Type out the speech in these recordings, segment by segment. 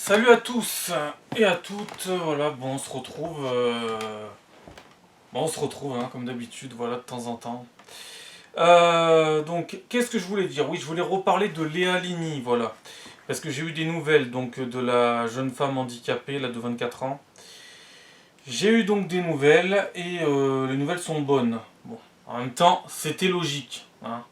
Salut à tous et à toutes, voilà, bon on se retrouve hein, comme d'habitude, voilà, de temps en temps. Donc, qu'est-ce que je voulais dire? Oui, je voulais reparler de Léa Ligny, voilà. Parce que j'ai eu des nouvelles donc de la jeune femme handicapée, là, de 24 ans. J'ai eu donc des nouvelles et les nouvelles sont bonnes. Bon, en même temps, c'était logique, hein.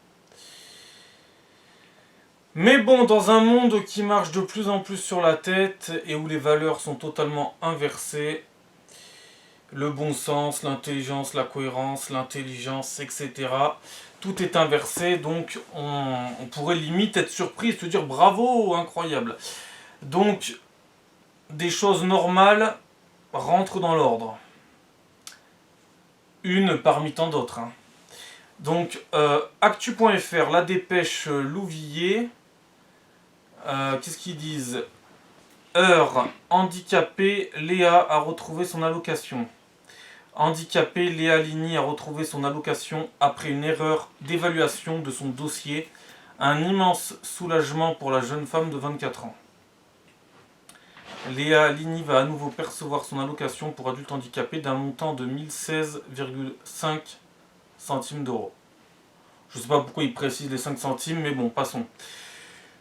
Mais bon, dans un monde qui marche de plus en plus sur la tête et où les valeurs sont totalement inversées, le bon sens, l'intelligence, la cohérence, l'intelligence, etc. Tout est inversé, donc on pourrait limite être surpris et se dire bravo, incroyable. Donc, des choses normales rentrent dans l'ordre. Une parmi tant d'autres, hein. Donc, actu.fr, la dépêche Louvier, qu'est-ce qu'ils disent? Heure, handicapée, Léa a retrouvé son allocation. Handicapée, Léa Ligny a retrouvé son allocation après une erreur d'évaluation de son dossier. Un immense soulagement pour la jeune femme de 24 ans. Léa Ligny va à nouveau percevoir son allocation pour adulte handicapé d'un montant de 1016,5 centimes d'euros. Je ne sais pas pourquoi il précise les 5 centimes, mais bon, passons.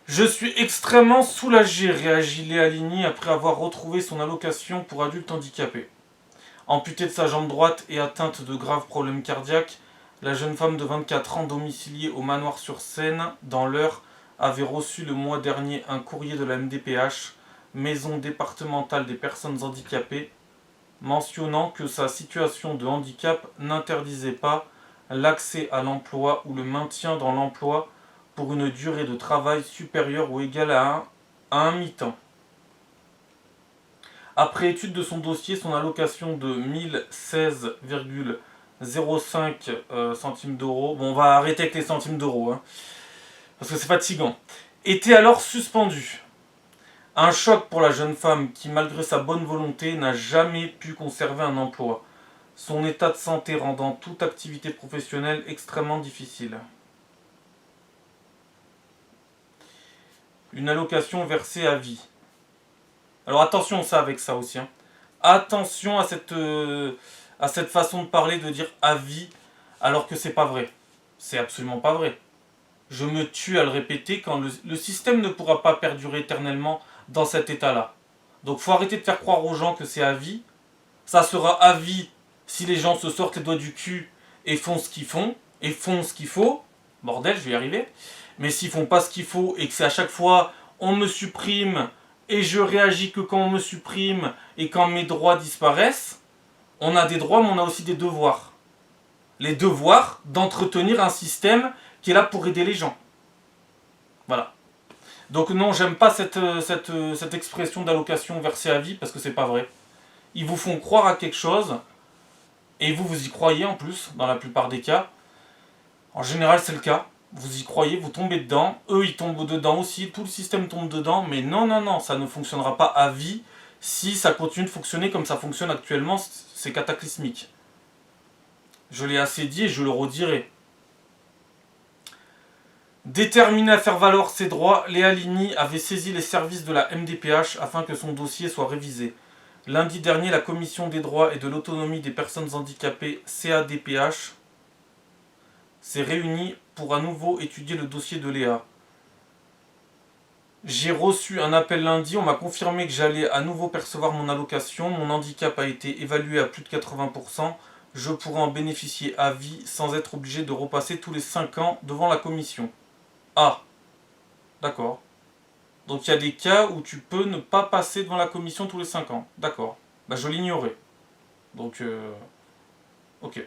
Je suis extrêmement soulagé, réagit Léa Ligny après avoir retrouvé son allocation pour adulte handicapé. Amputée de sa jambe droite et atteinte de graves problèmes cardiaques, la jeune femme de 24 ans domiciliée au Manoir-sur-Seine, dans l'Eure, avait reçu le mois dernier un courrier de la MDPH, Maison départementale des personnes handicapées, mentionnant que sa situation de handicap n'interdisait pas l'accès à l'emploi ou le maintien dans l'emploi pour une durée de travail supérieure ou égale à un mi-temps. Après étude de son dossier, son allocation de 1016,05 centimes d'euros, bon on va arrêter avec les centimes d'euros, hein, parce que c'est fatigant, était alors suspendue. Un choc pour la jeune femme qui, malgré sa bonne volonté, n'a jamais pu conserver un emploi, son état de santé rendant toute activité professionnelle extrêmement difficile. Une allocation versée à vie. Alors attention ça avec ça aussi, hein. Attention à cette façon de parler, de dire à vie, alors que c'est pas vrai. C'est absolument pas vrai. Je me tue à le répéter quand le système ne pourra pas perdurer éternellement dans cet état-là. Donc faut arrêter de faire croire aux gens que c'est à vie. Ça sera à vie si les gens se sortent les doigts du cul et font ce qu'ils font, et font ce qu'il faut. Bordel, je vais y arriver. Mais s'ils font pas ce qu'il faut et que c'est à chaque fois on me supprime et je réagis que quand on me supprime et quand mes droits disparaissent, on a des droits mais on a aussi des devoirs. Les devoirs d'entretenir un système qui est là pour aider les gens. Voilà. Donc non, j'aime pas cette expression d'allocation versée à vie parce que c'est pas vrai. Ils vous font croire à quelque chose et vous y croyez en plus, dans la plupart des cas. En général, c'est le cas. Vous y croyez, vous tombez dedans. Eux, ils tombent dedans aussi. Tout le système tombe dedans. Mais non, non, non, ça ne fonctionnera pas à vie. Si ça continue de fonctionner comme ça fonctionne actuellement, c'est cataclysmique. Je l'ai assez dit et je le redirai. Déterminée à faire valoir ses droits, Léa Ligny avait saisi les services de la MDPH afin que son dossier soit révisé. Lundi dernier, la Commission des droits et de l'autonomie des personnes handicapées, CADPH, s'est réunie pour à nouveau étudier le dossier de Léa. J'ai reçu un appel lundi, on m'a confirmé que j'allais à nouveau percevoir mon allocation, mon handicap a été évalué à plus de 80%, je pourrai en bénéficier à vie sans être obligé de repasser tous les 5 ans devant la commission. Ah, d'accord. Donc il y a des cas où tu peux ne pas passer devant la commission tous les 5 ans. D'accord. Bah je l'ignorais. Donc, ok.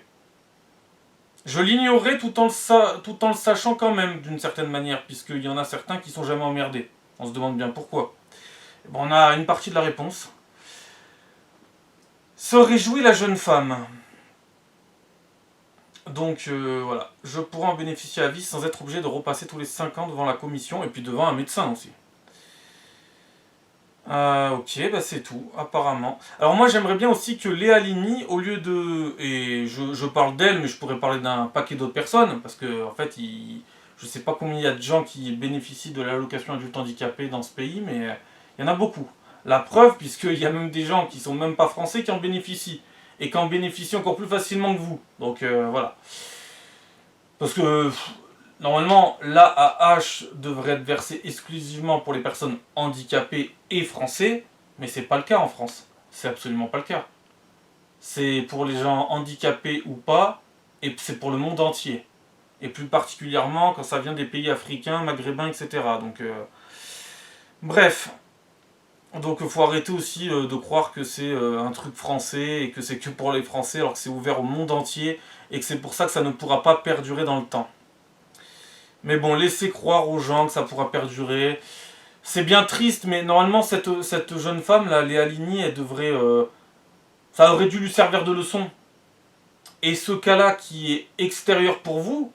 Je l'ignorais tout en le sachant quand même, d'une certaine manière, puisqu'il y en a certains qui sont jamais emmerdés. On se demande bien pourquoi. Bon, on a une partie de la réponse. Se réjouit la jeune femme. Donc voilà, je pourrai en bénéficier à vie sans être obligé de repasser tous les 5 ans devant la commission et puis devant un médecin aussi. Ok, bah c'est tout, apparemment. Alors moi j'aimerais bien aussi que Léa Ligny, au lieu de... Et je parle d'elle, mais je pourrais parler d'un paquet d'autres personnes, parce que en fait, je sais pas combien il y a de gens qui bénéficient de l'allocation adulte handicapé dans ce pays, mais il y en a beaucoup. La preuve, puisqu'il y a même des gens qui sont même pas français qui en bénéficient. Et qui en bénéficient encore plus facilement que vous. Donc voilà. Parce que normalement, l'AAH devrait être versé exclusivement pour les personnes handicapées et français. Mais c'est pas le cas en France. C'est absolument pas le cas. C'est pour les gens handicapés ou pas. Et c'est pour le monde entier. Et plus particulièrement quand ça vient des pays africains, maghrébins, etc. Donc bref. Donc il faut arrêter aussi de croire que c'est un truc français et que c'est que pour les Français alors que c'est ouvert au monde entier et que c'est pour ça que ça ne pourra pas perdurer dans le temps. Mais bon, laissez croire aux gens que ça pourra perdurer. C'est bien triste, mais normalement cette jeune femme là, Léa Ligny, elle devrait... ça aurait dû lui servir de leçon. Et ce cas-là qui est extérieur pour vous,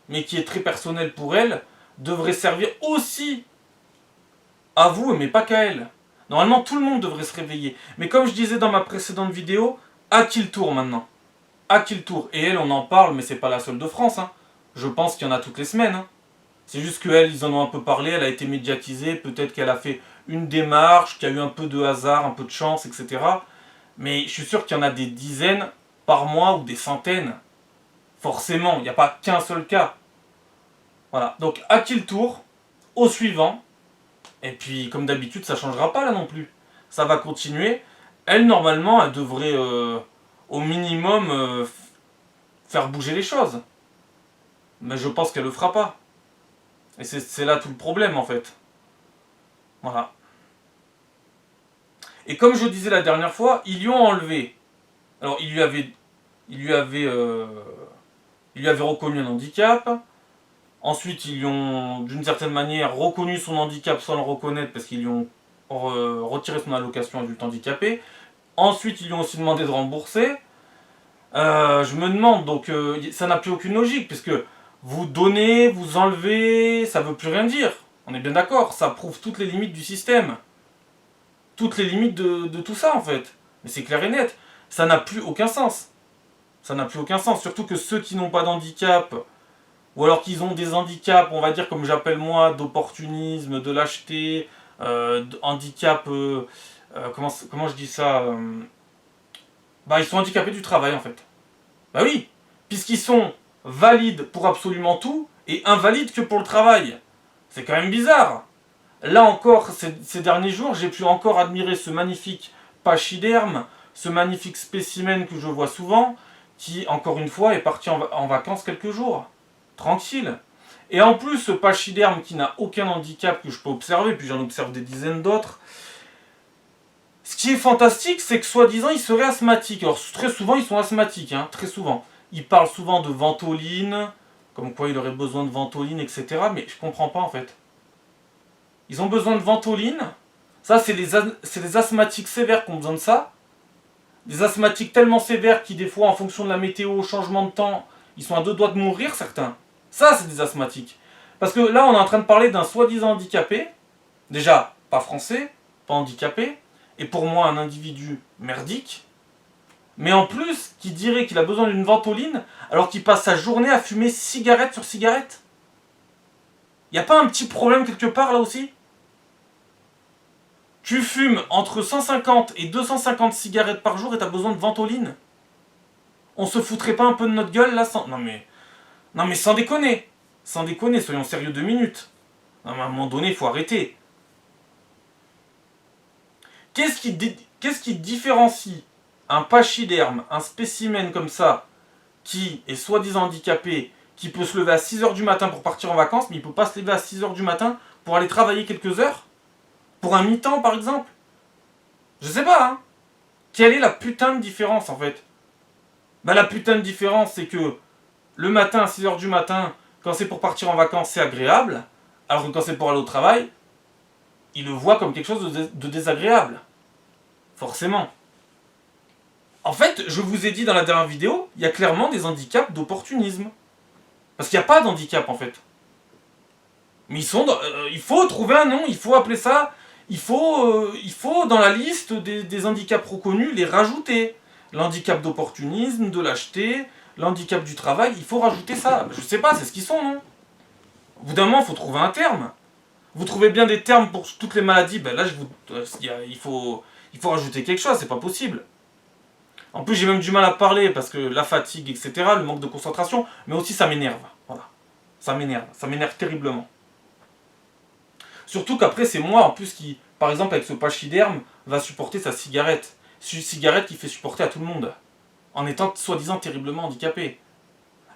mais qui est très personnel pour elle, devrait servir aussi à vous, mais pas qu'à elle. Normalement, tout le monde devrait se réveiller. Mais comme je disais dans ma précédente vidéo, à qui le tour maintenant? À qui le tour? Et elle, on en parle, mais c'est pas la seule de France. Hein. Je pense qu'il y en a toutes les semaines. Hein. C'est juste qu'elle, ils en ont un peu parlé, elle a été médiatisée, peut-être qu'elle a fait une démarche, qu'il y a eu un peu de hasard, un peu de chance, etc. Mais je suis sûr qu'il y en a des dizaines par mois ou des centaines. Forcément, il n'y a pas qu'un seul cas. Voilà, donc à qui le tour? Au suivant. Et puis, comme d'habitude, ça ne changera pas là non plus. Ça va continuer. Elle, normalement, elle devrait au minimum faire bouger les choses. Mais je pense qu'elle le fera pas. Et c'est là tout le problème, en fait. Voilà. Et comme je disais la dernière fois, ils lui ont enlevé. Alors, il lui avait reconnu un handicap. Ensuite, ils lui ont, d'une certaine manière, reconnu son handicap sans le reconnaître parce qu'ils lui ont retiré son allocation adulte handicapé. Ensuite, ils lui ont aussi demandé de rembourser. Je me demande, donc ça n'a plus aucune logique puisque vous donnez, vous enlevez, ça veut plus rien dire. On est bien d'accord, ça prouve toutes les limites du système. Toutes les limites de tout ça en fait. Mais c'est clair et net. Ça n'a plus aucun sens. Ça n'a plus aucun sens. Surtout que ceux qui n'ont pas d'handicap, ou alors qu'ils ont des handicaps, on va dire comme j'appelle moi, d'opportunisme, de lâcheté, handicap, comment je dis ça bah ils sont handicapés du travail en fait. Bah oui, puisqu'ils sont valides pour absolument tout et invalides que pour le travail. C'est quand même bizarre. Là encore, ces derniers jours, j'ai pu encore admirer ce magnifique pachyderme, ce magnifique spécimen que je vois souvent, qui, encore une fois, est parti en vacances quelques jours. Tranquille. Et en plus, ce pachyderme qui n'a aucun handicap que je peux observer, puis j'en observe des dizaines d'autres, ce qui est fantastique, c'est que soi-disant, ils seraient asthmatiques. Alors, très souvent, ils sont asthmatiques, hein, très souvent. Ils parlent souvent de ventoline, comme quoi il aurait besoin de ventoline, etc. Mais je comprends pas, en fait. Ils ont besoin de ventoline. Ça, c'est les asthmatiques sévères qui ont besoin de ça. Des asthmatiques tellement sévères qui, des fois, en fonction de la météo, au changement de temps, ils sont à deux doigts de mourir, certains. Ça, c'est des asthmatiques. Parce que là, on est en train de parler d'un soi-disant handicapé. Déjà, pas français, pas handicapé. Et pour moi, un individu merdique. Mais en plus, qui dirait qu'il a besoin d'une ventoline, alors qu'il passe sa journée à fumer cigarette sur cigarette. Y a pas un petit problème quelque part, là aussi? Tu fumes entre 150 et 250 cigarettes par jour et t'as besoin de ventoline. On se foutrait pas un peu de notre gueule là sans... Non mais sans déconner. Sans déconner, soyons sérieux 2 minutes. Non mais à un moment donné, il faut arrêter. Qu'est-ce qui différencie un pachyderme, un spécimen comme ça, qui est soi-disant handicapé, qui peut se lever à 6h du matin pour partir en vacances, mais il peut pas se lever à 6h du matin pour aller travailler quelques heures? Pour un mi-temps, par exemple? Je sais pas, hein. Quelle est la putain de différence, en fait? Bah, la putain de différence, c'est que le matin, à 6h du matin, quand c'est pour partir en vacances, c'est agréable, alors que quand c'est pour aller au travail, il le voit comme quelque chose de désagréable. Forcément. En fait, je vous ai dit dans la dernière vidéo, il y a clairement des handicaps d'opportunisme. Parce qu'il n'y a pas d'handicap, en fait. Mais il faut trouver un nom, il faut appeler ça... Il faut dans la liste des handicaps reconnus, les rajouter. L'handicap d'opportunisme, de lâcheté, l'handicap du travail, il faut rajouter ça. Je sais pas, c'est ce qu'ils sont, non? Au bout d'un moment, il faut trouver un terme. Vous trouvez bien des termes pour toutes les maladies, ben là, il faut rajouter quelque chose, c'est pas possible. En plus, j'ai même du mal à parler parce que la fatigue, etc., le manque de concentration, mais aussi ça m'énerve. Voilà. Ça m'énerve terriblement. Surtout qu'après, c'est moi en plus qui, par exemple, avec ce pachyderme, va supporter sa cigarette. C'est une cigarette qui fait supporter à tout le monde, en étant soi-disant terriblement handicapé.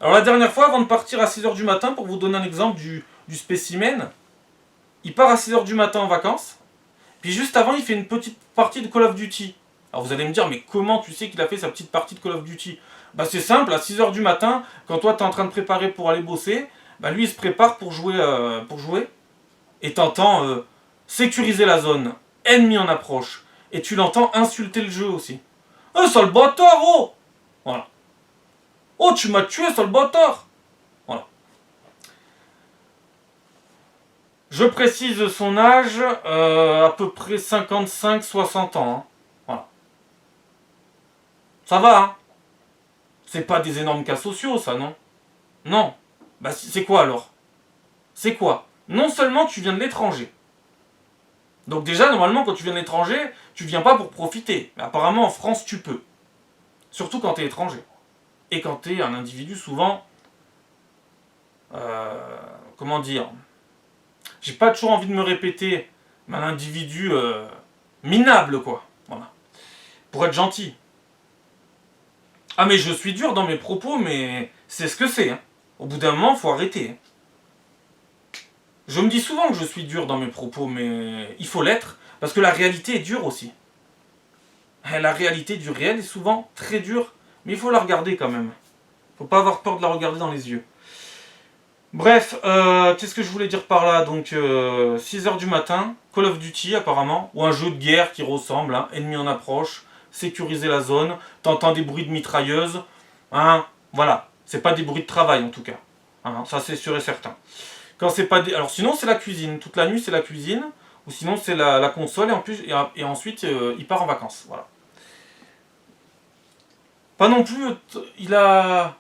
Alors la dernière fois, avant de partir à 6h du matin, pour vous donner un exemple du spécimen, il part à 6h du matin en vacances, puis juste avant, il fait une petite partie de Call of Duty. Alors vous allez me dire, mais comment tu sais qu'il a fait sa petite partie de Call of Duty? Bah c'est simple, à 6h du matin, quand toi t'es en train de préparer pour aller bosser, bah lui il se prépare pour jouer et t'entends sécuriser la zone, ennemi en approche, et tu l'entends insulter le jeu aussi. Oh sale bâtard, oh. Voilà. Oh tu m'as tué, sale bâtard. Voilà. Je précise son âge, à peu près 55-60 ans. Hein. Voilà. Ça va, hein. C'est pas des énormes cas sociaux, ça, non? Non. Bah c'est quoi alors? C'est quoi? Non seulement tu viens de l'étranger. Donc déjà, normalement, quand tu viens de l'étranger, tu viens pas pour profiter. Mais apparemment, en France, tu peux. Surtout quand t'es étranger. Et quand t'es un individu, souvent... comment dire? J'ai pas toujours envie de me répéter, mais un individu minable, quoi. Voilà. Pour être gentil. Ah mais je suis dur dans mes propos, mais c'est ce que c'est. Hein. Au bout d'un moment, faut arrêter. Je me dis souvent que je suis dur dans mes propos, mais il faut l'être, parce que la réalité est dure aussi. La réalité du réel est souvent très dure, mais il faut la regarder quand même. Faut pas avoir peur de la regarder dans les yeux. Bref, qu'est-ce que je voulais dire par là? Donc, 6h du matin, Call of Duty apparemment, ou un jeu de guerre qui ressemble, hein, ennemi en approche, sécuriser la zone, t'entends des bruits de mitrailleuses, hein, voilà. C'est pas des bruits de travail en tout cas. Hein, ça c'est sûr et certain. Quand c'est pas des... Alors sinon c'est la cuisine, toute la nuit c'est la cuisine, ou sinon c'est la console, et, en plus, et ensuite il part en vacances. Voilà. Pas non plus, il a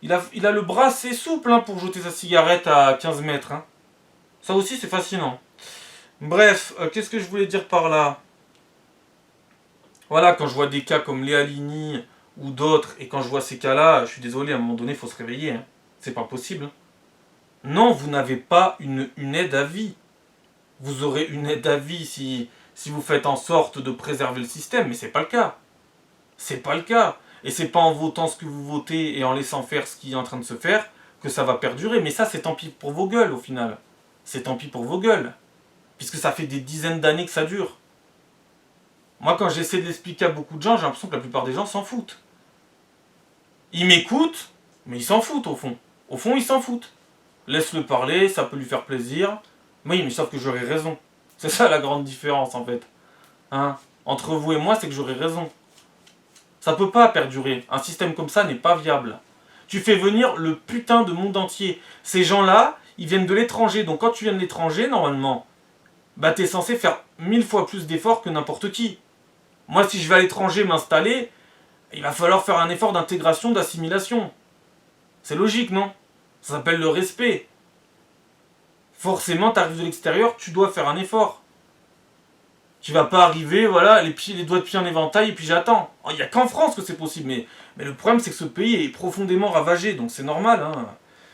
le bras assez souple hein, pour jeter sa cigarette à 15 mètres. Hein. Ça aussi c'est fascinant. Bref, qu'est-ce que je voulais dire par là? Voilà, quand je vois des cas comme Léa Lini ou d'autres, et quand je vois ces cas-là, je suis désolé, à un moment donné, il faut se réveiller. Hein. C'est pas possible. Non, vous n'avez pas une aide à vie. Vous aurez une aide à vie si vous faites en sorte de préserver le système, mais c'est pas le cas. C'est pas le cas. Et c'est pas en votant ce que vous votez et en laissant faire ce qui est en train de se faire que ça va perdurer. Mais ça, c'est tant pis pour vos gueules au final. C'est tant pis pour vos gueules. Puisque ça fait des dizaines d'années que ça dure. Moi, quand j'essaie de l'expliquer à beaucoup de gens, j'ai l'impression que la plupart des gens s'en foutent. Ils m'écoutent, mais ils s'en foutent au fond. Au fond, ils s'en foutent. Laisse-le parler, ça peut lui faire plaisir. Oui, mais sauf que j'aurai raison. C'est ça la grande différence en fait. Hein? Entre vous et moi, c'est que j'aurai raison. Ça peut pas perdurer. Un système comme ça n'est pas viable. Tu fais venir le putain de monde entier. Ces gens-là, ils viennent de l'étranger. Donc quand tu viens de l'étranger, normalement, bah t'es censé faire 1000 fois plus d'efforts que n'importe qui. Moi, si je vais à l'étranger m'installer, il va falloir faire un effort d'intégration, d'assimilation. C'est logique, non? Ça s'appelle le respect. Forcément, t'arrives de l'extérieur, tu dois faire un effort. Tu vas pas arriver, voilà, les doigts de pied en éventail et puis j'attends. Il n'y a qu'en France que c'est possible, mais le problème c'est que ce pays est profondément ravagé, donc c'est normal, hein.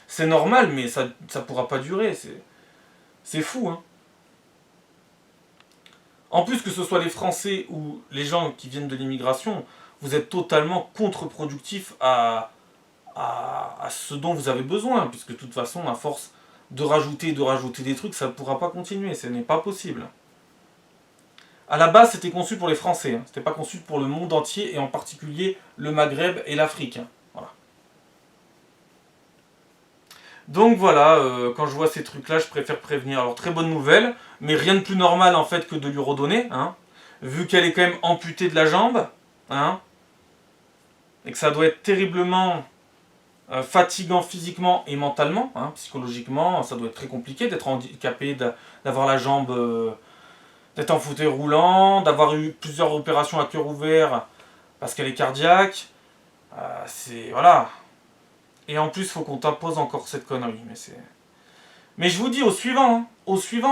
C'est normal, mais ça pourra pas durer, c'est fou, hein. En plus que ce soit les Français ou les gens qui viennent de l'immigration, vous êtes totalement contre-productif à ce dont vous avez besoin, puisque de toute façon, à force de rajouter des trucs, ça ne pourra pas continuer, ce n'est pas possible. À la base, c'était conçu pour les Français, hein. C'était pas conçu pour le monde entier, et en particulier le Maghreb et l'Afrique. Hein. Voilà. Donc voilà, quand je vois ces trucs-là, je préfère prévenir. Alors très bonne nouvelle, mais rien de plus normal en fait que de lui redonner, hein, vu qu'elle est quand même amputée de la jambe, hein, et que ça doit être terriblement fatigant physiquement et mentalement, hein, psychologiquement, ça doit être très compliqué d'être handicapé, d'avoir la jambe, d'être en fauteuil roulant, d'avoir eu plusieurs opérations à cœur ouvert parce qu'elle est cardiaque, c'est voilà. Et en plus, il faut qu'on t'impose encore cette connerie, Mais je vous dis au suivant,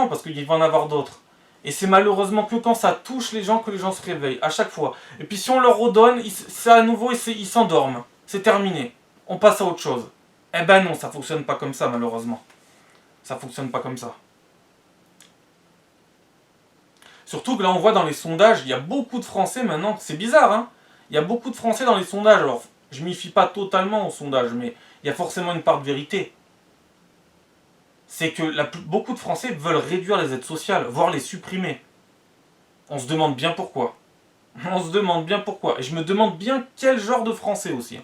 parce qu'il va en avoir d'autres. Et c'est malheureusement que quand ça touche les gens que les gens se réveillent, à chaque fois. Et puis si on leur redonne, c'est à nouveau, ils s'endorment. C'est terminé. On passe à autre chose. Eh ben non, ça fonctionne pas comme ça, malheureusement. Ça fonctionne pas comme ça. Surtout que là, on voit dans les sondages, il y a beaucoup de Français maintenant, c'est bizarre, hein. Il y a beaucoup de Français dans les sondages. Alors, je m'y fie pas totalement aux sondages, mais il y a forcément une part de vérité. C'est que beaucoup de Français veulent réduire les aides sociales, voire les supprimer. On se demande bien pourquoi. On se demande bien pourquoi. Et je me demande bien quel genre de Français aussi.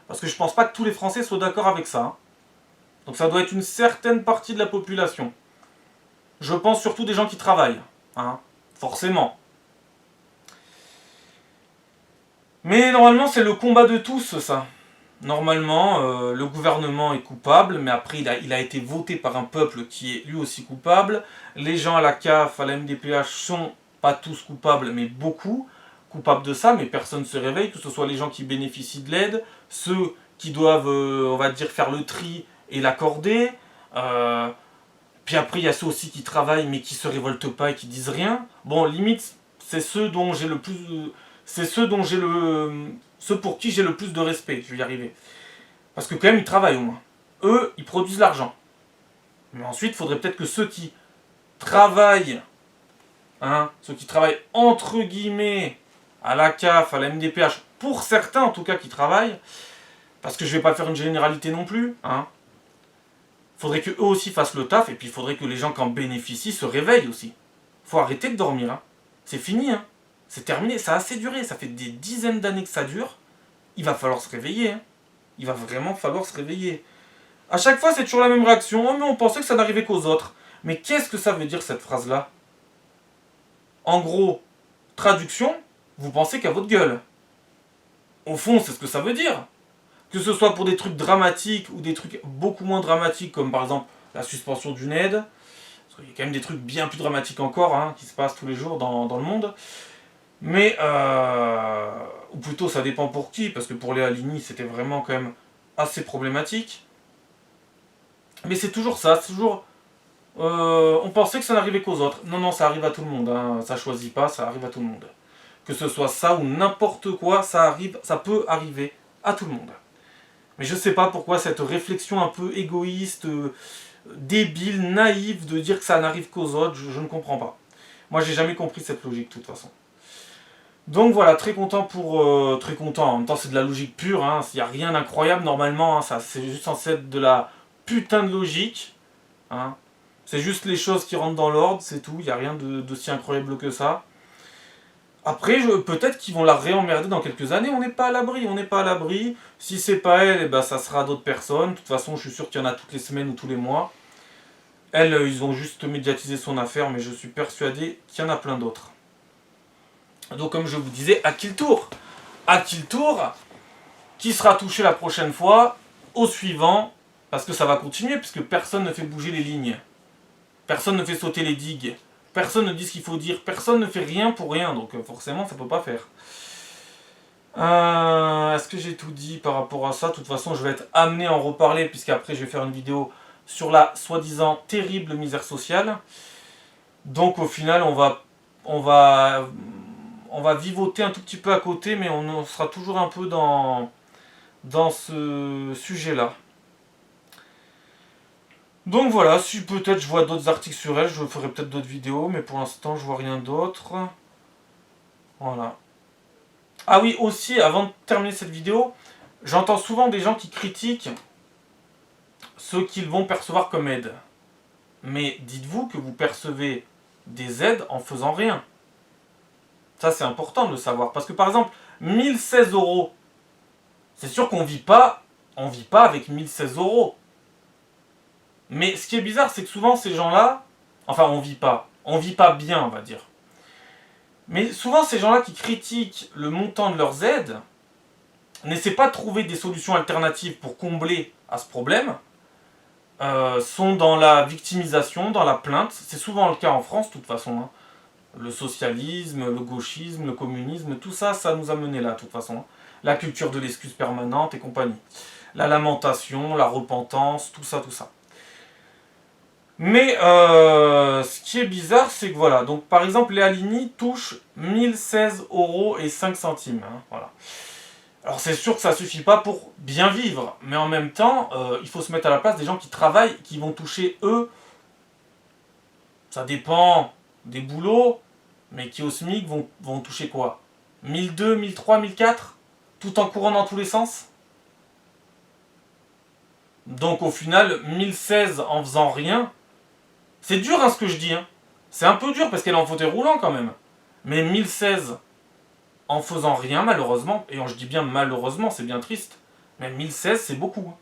Parce que je pense pas que tous les Français soient d'accord avec ça. Hein. Donc ça doit être une certaine partie de la population. Je pense surtout des gens qui travaillent. Hein. Forcément. Mais normalement, c'est le combat de tous, ça. Normalement, le gouvernement est coupable, mais après, il a été voté par un peuple qui est lui aussi coupable. Les gens à la CAF, à la MDPH sont pas tous coupables, mais beaucoup coupables de ça, mais personne ne se réveille, que ce soit les gens qui bénéficient de l'aide, ceux qui doivent, on va dire, faire le tri et l'accorder. Puis après, il y a ceux aussi qui travaillent, mais qui se révoltent pas et qui disent rien. Bon, limite, c'est ceux dont j'ai le plus... C'est ceux pour qui j'ai le plus de respect, je vais y arriver. Parce que quand même, ils travaillent au moins. Eux, ils produisent l'argent. Mais ensuite, il faudrait peut-être que ceux qui travaillent, ceux qui travaillent entre guillemets à la CAF, à la MDPH, pour certains en tout cas qui travaillent, parce que je vais pas faire une généralité non plus, faudrait que eux aussi fassent le taf, et puis il faudrait que les gens qui en bénéficient se réveillent aussi. Faut arrêter de dormir, C'est fini, C'est terminé, ça a assez duré, ça fait des dizaines d'années que ça dure. Il va falloir se réveiller, Il va vraiment falloir se réveiller. À chaque fois, c'est toujours la même réaction. Oh, mais on pensait que ça n'arrivait qu'aux autres. Mais qu'est-ce que ça veut dire, cette phrase-là? En gros, traduction, vous pensez qu'à votre gueule. Au fond, c'est ce que ça veut dire. Que ce soit pour des trucs dramatiques ou des trucs beaucoup moins dramatiques, comme par exemple la suspension d'une aide. Parce qu'il y a quand même des trucs bien plus dramatiques encore, qui se passent tous les jours dans le monde. Mais, ou plutôt ça dépend pour qui, parce que pour Léa Ligny, c'était vraiment quand même assez problématique. Mais c'est toujours ça, c'est toujours... on pensait que ça n'arrivait qu'aux autres. Non, non, ça arrive à tout le monde, ça choisit pas, ça arrive à tout le monde. Que ce soit ça ou n'importe quoi, ça peut arriver à tout le monde. Mais je sais pas pourquoi cette réflexion un peu égoïste, débile, naïve, de dire que ça n'arrive qu'aux autres, je ne comprends pas. Moi, j'ai jamais compris cette logique, de toute façon. Donc voilà, très content pour... très content, en même temps c'est de la logique pure, il n'y a rien d'incroyable normalement, ça c'est juste censé être de la putain de logique. C'est juste les choses qui rentrent dans l'ordre, c'est tout, il n'y a rien de si incroyable que ça. Après, peut-être qu'ils vont la réemmerder dans quelques années, on n'est pas à l'abri, Si c'est pas elle, ça sera d'autres personnes, de toute façon je suis sûr qu'il y en a toutes les semaines ou tous les mois. Elle, ils ont juste médiatisé son affaire, mais je suis persuadé qu'il y en a plein d'autres. Donc comme je vous disais, à qui le tour? À qui le tour? Qui sera touché la prochaine fois? Au suivant, parce que ça va continuer, puisque personne ne fait bouger les lignes. Personne ne fait sauter les digues. Personne ne dit ce qu'il faut dire. Personne ne fait rien pour rien, donc forcément ça peut pas faire. Est-ce que j'ai tout dit par rapport à ça? De toute façon, je vais être amené à en reparler, puisqu'après je vais faire une vidéo sur la soi-disant terrible misère sociale. Donc au final, on va vivoter un tout petit peu à côté, mais on sera toujours un peu dans ce sujet-là. Donc voilà, si peut-être je vois d'autres articles sur elle, je ferai peut-être d'autres vidéos, mais pour l'instant je vois rien d'autre. Voilà. Ah oui, aussi, avant de terminer cette vidéo, j'entends souvent des gens qui critiquent ce qu'ils vont percevoir comme aide. Mais dites-vous que vous percevez des aides en faisant rien. Ça c'est important de le savoir. Parce que par exemple, 1016 euros, c'est sûr qu'on vit pas avec 1016 euros. Mais ce qui est bizarre, c'est que souvent ces gens-là, enfin on vit pas bien, on va dire. Mais souvent ces gens-là qui critiquent le montant de leurs aides, n'essaient pas de trouver des solutions alternatives pour combler à ce problème, sont dans la victimisation, dans la plainte. C'est souvent le cas en France, de toute façon. Le socialisme, le gauchisme, le communisme, tout ça, ça nous a mené là, de toute façon. La culture de l'excuse permanente et compagnie. La lamentation, la repentance, tout ça, tout ça. Mais ce qui est bizarre, c'est que voilà. Donc par exemple, les Alini touchent 1016,05 €. Hein, voilà. Alors c'est sûr que ça suffit pas pour bien vivre, mais en même temps, il faut se mettre à la place des gens qui travaillent, qui vont toucher eux, ça dépend des boulots, mais qui au SMIC vont toucher quoi? 1002, 1003, 1004? Tout en courant dans tous les sens? Donc au final, 1016 en faisant rien, c'est dur hein, ce que je dis. Hein. C'est un peu dur parce qu'elle est en fauteuil roulant quand même. Mais 1016 en faisant rien malheureusement, et je dis bien malheureusement, c'est bien triste, mais 1016 c'est beaucoup.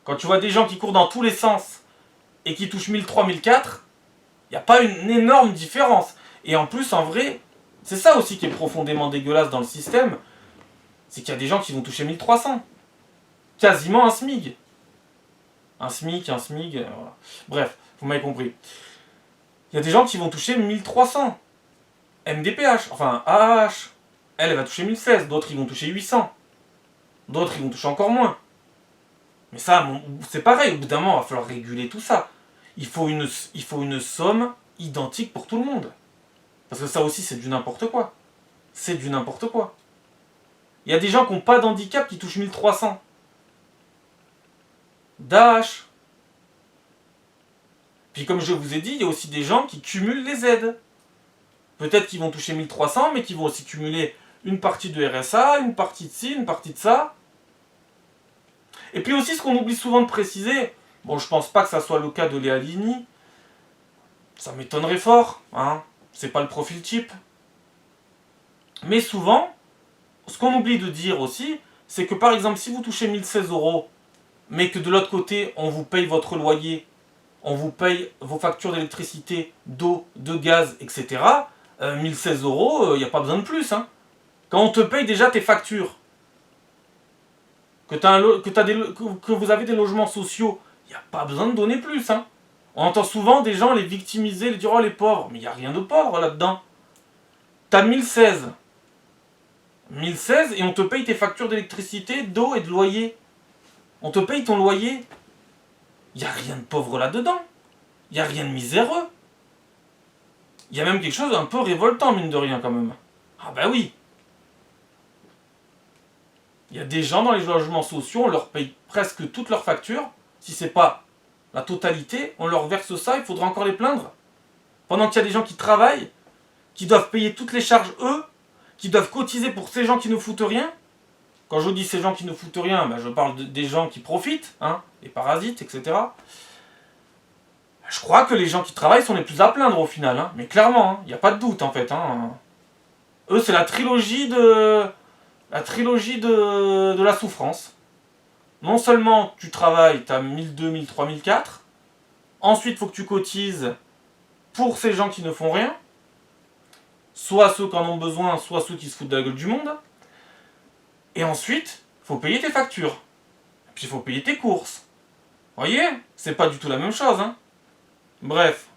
Quand tu vois des gens qui courent dans tous les sens et qui touchent 1003, 1004, il n'y a pas une énorme différence. Et en plus, en vrai, c'est ça aussi qui est profondément dégueulasse dans le système, c'est qu'il y a des gens qui vont toucher 1300. Quasiment un SMIG. Un SMIC, un SMIG, voilà. Bref, vous m'avez compris. Il y a des gens qui vont toucher 1300. MDPH, enfin AAH. Elle va toucher 1016, d'autres ils vont toucher 800. D'autres ils vont toucher encore moins. Mais ça, c'est pareil, au bout d'un moment, il va falloir réguler tout ça. Il faut une somme identique pour tout le monde. Parce que ça aussi, c'est du n'importe quoi. C'est du n'importe quoi. Il y a des gens qui n'ont pas d'handicap qui touchent 1300. d'AH. Puis comme je vous ai dit, il y a aussi des gens qui cumulent les aides. Peut-être qu'ils vont toucher 1300, mais qui vont aussi cumuler une partie de RSA, une partie de ci, une partie de ça. Et puis aussi, ce qu'on oublie souvent de préciser, bon, je pense pas que ça soit le cas de Léa Ligny, ça m'étonnerait fort, hein, c'est pas le profil type. Mais souvent, ce qu'on oublie de dire aussi, c'est que par exemple, si vous touchez 1016 €, mais que de l'autre côté, on vous paye votre loyer, on vous paye vos factures d'électricité, d'eau, de gaz, etc., 1016 €, il n'y a pas besoin de plus. Hein. Quand on te paye déjà tes factures, que vous avez des logements sociaux, il n'y a pas besoin de donner plus. Hein. On entend souvent des gens les victimiser, les dire oh les pauvres, mais il n'y a rien de pauvre là-dedans. T'as 1016. 1016 et on te paye tes factures d'électricité, d'eau et de loyer. On te paye ton loyer. Il n'y a rien de pauvre là-dedans. Il n'y a rien de miséreux. Il y a même quelque chose d'un peu révoltant, mine de rien, quand même. Ah bah oui. Il y a des gens dans les logements sociaux, on leur paye presque toutes leurs factures. Si c'est pas la totalité, on leur verse ça, il faudra encore les plaindre. Pendant qu'il y a des gens qui travaillent, qui doivent payer toutes les charges eux, qui doivent cotiser pour ces gens qui ne foutent rien. Quand je dis ces gens qui ne foutent rien, ben je parle des gens qui profitent, hein, les parasites, etc. Je crois que les gens qui travaillent sont les plus à plaindre au final, hein, mais clairement, il n'y a pas de doute en fait. Hein. Eux, c'est la trilogie de la souffrance. Non seulement tu travailles, tu as 1002, 1003, 1004, ensuite il faut que tu cotises pour ces gens qui ne font rien, soit ceux qui en ont besoin, soit ceux qui se foutent de la gueule du monde, et ensuite, il faut payer tes factures, puis il faut payer tes courses. Vous voyez, c'est pas du tout la même chose, hein. Bref.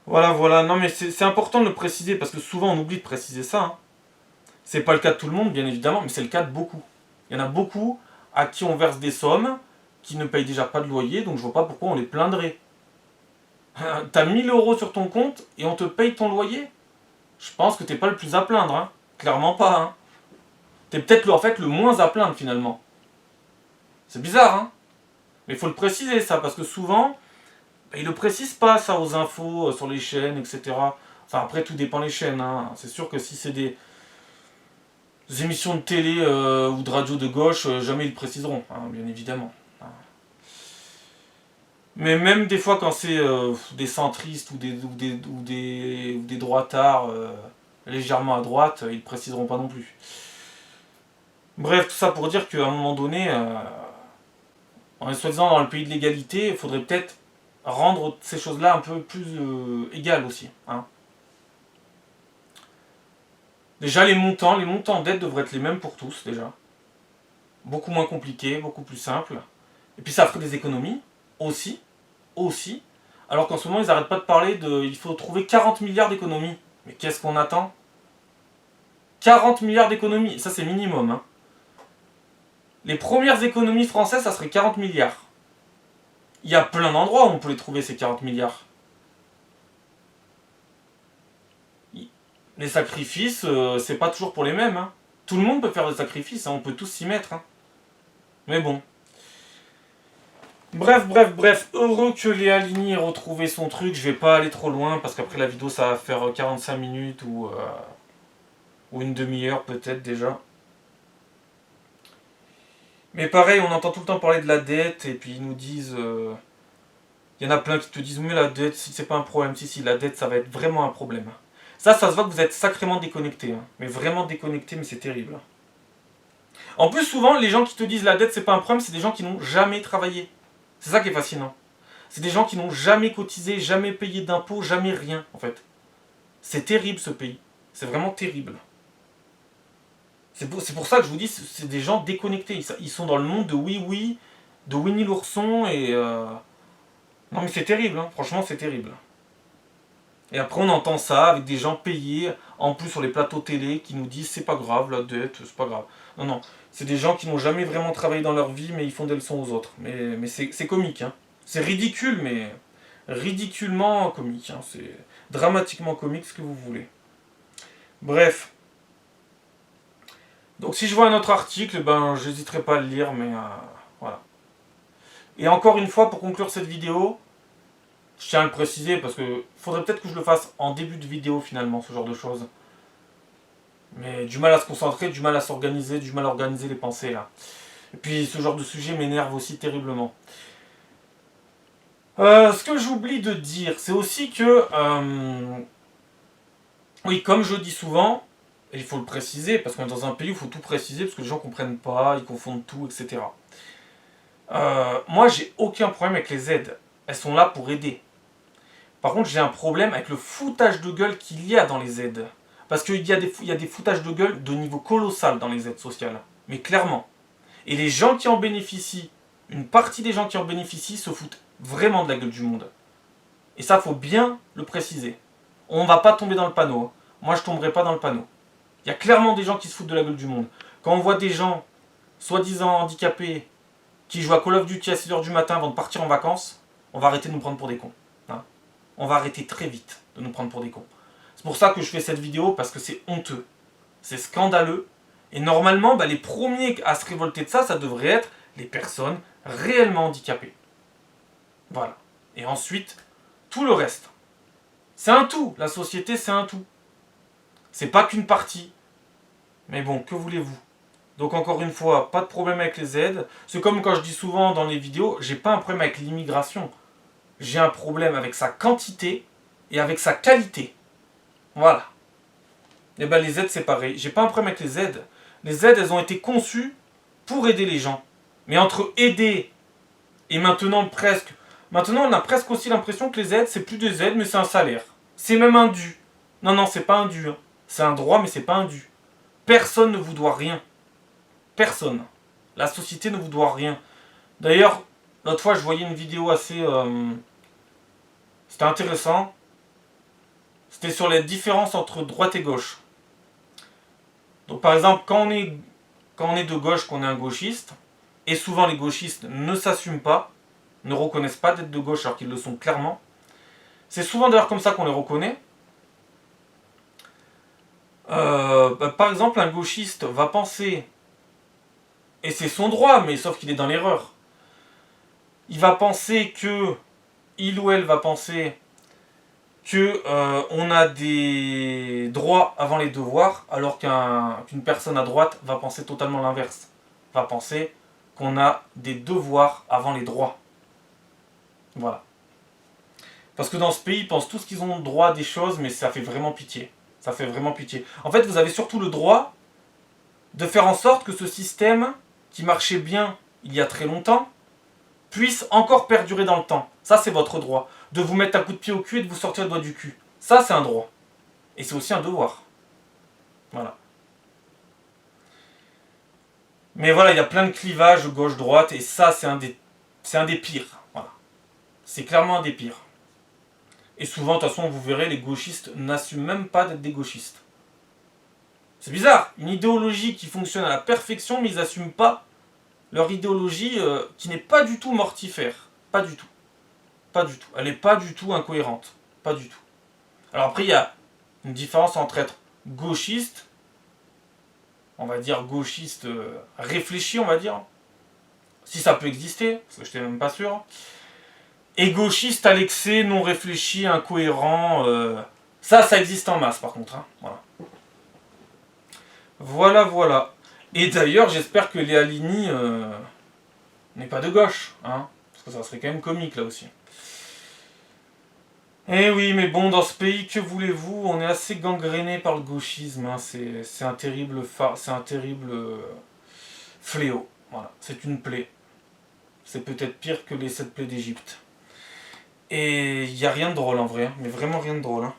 Voilà, non mais c'est important de le préciser, parce que souvent on oublie de préciser ça, hein. C'est pas le cas de tout le monde, bien évidemment, mais c'est le cas de beaucoup. Il y en a beaucoup à qui on verse des sommes, qui ne payent déjà pas de loyer, donc je vois pas pourquoi on les plaindrait. T'as 1000 € sur ton compte et on te paye ton loyer? Je pense que t'es pas le plus à plaindre, hein. Clairement pas, hein. T'es peut-être en fait le moins à plaindre finalement. C'est bizarre, hein. Mais il faut le préciser ça, parce que souvent, ils ne précisent pas ça aux infos, sur les chaînes, etc. Enfin après tout dépend les chaînes, hein. C'est sûr que si c'est des émissions de télé ou de radio de gauche, jamais ils le préciseront, hein, bien évidemment. Mais même des fois quand c'est des centristes ou des droitards légèrement à droite, ils ne préciseront pas non plus. Bref, tout ça pour dire qu'à un moment donné, on est soi-disant dans le pays de l'égalité, il faudrait peut-être rendre ces choses-là un peu plus égales aussi. Hein. Déjà les montants d'aide devraient être les mêmes pour tous déjà. Beaucoup moins compliqués, beaucoup plus simples. Et puis ça ferait des économies aussi. Alors qu'en ce moment ils n'arrêtent pas de parler de il faut trouver 40 milliards d'économies. Mais qu'est-ce qu'on attend? 40 milliards d'économies, ça c'est minimum. Hein. Les premières économies françaises, ça serait 40 milliards. Il y a plein d'endroits où on peut les trouver, ces 40 milliards. Les sacrifices, c'est pas toujours pour les mêmes. Hein. Tout le monde peut faire des sacrifices, hein, on peut tous s'y mettre. Hein. Mais bon. Bref. Heureux que Léa Ligny ait retrouvé son truc. Je vais pas aller trop loin parce qu'après la vidéo, ça va faire 45 minutes ou une demi-heure peut-être déjà. Mais pareil, on entend tout le temps parler de la dette et puis ils nous disent... Il y en a plein qui te disent, mais la dette, si c'est pas un problème, si, la dette, ça va être vraiment un problème. Ça se voit que vous êtes sacrément déconnecté. Hein. Mais vraiment déconnecté, mais c'est terrible. En plus, souvent, les gens qui te disent la dette, c'est pas un problème, c'est des gens qui n'ont jamais travaillé. C'est ça qui est fascinant. C'est des gens qui n'ont jamais cotisé, jamais payé d'impôts, jamais rien, en fait. C'est terrible, ce pays. C'est vraiment terrible. C'est pour ça que je vous dis, c'est des gens déconnectés. Ils sont dans le monde de oui, de Winnie l'ourson et... Non mais c'est terrible, hein. Franchement c'est terrible. Et après on entend ça avec des gens payés, en plus sur les plateaux télé, qui nous disent c'est pas grave la dette, c'est pas grave. Non, c'est des gens qui n'ont jamais vraiment travaillé dans leur vie, mais ils font des leçons aux autres. Mais c'est comique, hein. C'est ridicule, mais ridiculement comique. Hein. C'est dramatiquement comique, ce que vous voulez. Bref. Donc si je vois un autre article, ben j'hésiterai pas à le lire, mais voilà. Et encore une fois, pour conclure cette vidéo, je tiens à le préciser parce que faudrait peut-être que je le fasse en début de vidéo finalement, ce genre de choses. Mais du mal à se concentrer, du mal à s'organiser, du mal à organiser les pensées là. Et puis ce genre de sujet m'énerve aussi terriblement. Ce que j'oublie de dire, c'est aussi que... oui, comme je dis souvent, et il faut le préciser, parce qu'on est dans un pays où il faut tout préciser, parce que les gens comprennent pas, ils confondent tout, etc. Moi, j'ai aucun problème avec les aides. Elles sont là pour aider. Par contre, j'ai un problème avec le foutage de gueule qu'il y a dans les aides. Parce qu'il y a des foutages de gueule de niveau colossal dans les aides sociales. Mais clairement. Et les gens qui en bénéficient, une partie des gens qui en bénéficient se foutent vraiment de la gueule du monde. Et ça, faut bien le préciser. On ne va pas tomber dans le panneau. Moi, je ne tomberai pas dans le panneau. Il y a clairement des gens qui se foutent de la gueule du monde. Quand on voit des gens, soi-disant handicapés, qui jouent à Call of Duty à 6h du matin avant de partir en vacances, on va arrêter de nous prendre pour des cons. Hein, on va arrêter très vite de nous prendre pour des cons. C'est pour ça que je fais cette vidéo, parce que c'est honteux. C'est scandaleux. Et normalement, les premiers à se révolter de ça, ça devrait être les personnes réellement handicapées. Voilà. Et ensuite, tout le reste. C'est un tout. La société, c'est un tout. C'est pas qu'une partie. Mais bon, que voulez-vous? Donc encore une fois, pas de problème avec les aides. C'est comme quand je dis souvent dans les vidéos, j'ai pas un problème avec l'immigration. J'ai un problème avec sa quantité et avec sa qualité. Voilà. Et les aides, c'est pareil. J'ai pas un problème avec les aides. Les aides, elles ont été conçues pour aider les gens. Mais entre aider et maintenant presque... Maintenant, on a presque aussi l'impression que les aides, c'est plus des aides, mais c'est un salaire. C'est même un dû. Non, c'est pas un dû. Hein. C'est un droit, mais c'est pas un dû. Personne ne vous doit rien. Personne. La société ne vous doit rien. D'ailleurs, l'autre fois, je voyais une vidéo assez... C'était intéressant. C'était sur les différences entre droite et gauche. Donc par exemple, quand on est de gauche, qu'on est un gauchiste, et souvent les gauchistes ne s'assument pas, ne reconnaissent pas d'être de gauche alors qu'ils le sont clairement. C'est souvent d'ailleurs comme ça qu'on les reconnaît. Par exemple, un gauchiste va penser, et c'est son droit, mais sauf qu'il est dans l'erreur, il va penser que, il ou elle va penser que on a des droits avant les devoirs, alors qu'une personne à droite va penser totalement l'inverse. Va penser qu'on a des devoirs avant les droits. Voilà. Parce que dans ce pays, ils pensent tous qu'ils ont le droit à des choses, mais ça fait vraiment pitié. Ça fait vraiment pitié. En fait, vous avez surtout le droit de faire en sorte que ce système, qui marchait bien il y a très longtemps, puisse encore perdurer dans le temps. Ça, c'est votre droit. De vous mettre un coup de pied au cul et de vous sortir le doigt du cul. Ça, c'est un droit. Et c'est aussi un devoir. Voilà. Mais voilà, il y a plein de clivages gauche-droite, et ça, c'est un des pires. Voilà. C'est clairement un des pires. Et souvent, de toute façon, vous verrez, les gauchistes n'assument même pas d'être des gauchistes. C'est bizarre. Une idéologie qui fonctionne à la perfection, mais ils n'assument pas leur idéologie qui n'est pas du tout mortifère. Pas du tout. Pas du tout. Elle n'est pas du tout incohérente. Pas du tout. Alors après, il y a une différence entre être gauchiste, on va dire gauchiste réfléchi, on va dire, si ça peut exister, parce que je n'étais même pas sûr, et gauchiste à l'excès, non réfléchi, incohérent, ça existe en masse par contre. Hein. Voilà. Et d'ailleurs, j'espère que Léa Lini n'est pas de gauche, hein, parce que ça serait quand même comique là aussi. Eh oui, mais bon, dans ce pays, que voulez-vous, on est assez gangréné par le gauchisme, hein. C'est un terrible fléau. Voilà, c'est une plaie. C'est peut-être pire que les 7 plaies d'Égypte. Et il n'y a rien de drôle en vrai, mais vraiment rien de drôle. Hein.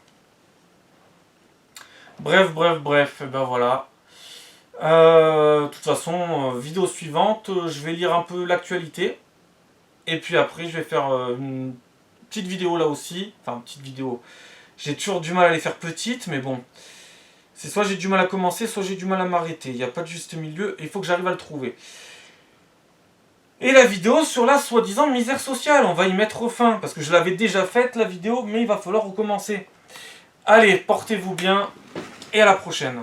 Bref, et ben voilà. De toute façon, vidéo suivante, je vais lire un peu l'actualité. Et puis après, je vais faire une petite vidéo là aussi. Enfin, petite vidéo. J'ai toujours du mal à les faire petites, mais bon. C'est soit j'ai du mal à commencer, soit j'ai du mal à m'arrêter. Il n'y a pas de juste milieu, et il faut que j'arrive à le trouver. Et la vidéo sur la soi-disant misère sociale, on va y mettre fin. Parce que je l'avais déjà faite la vidéo, mais il va falloir recommencer. Allez, portez-vous bien, et à la prochaine.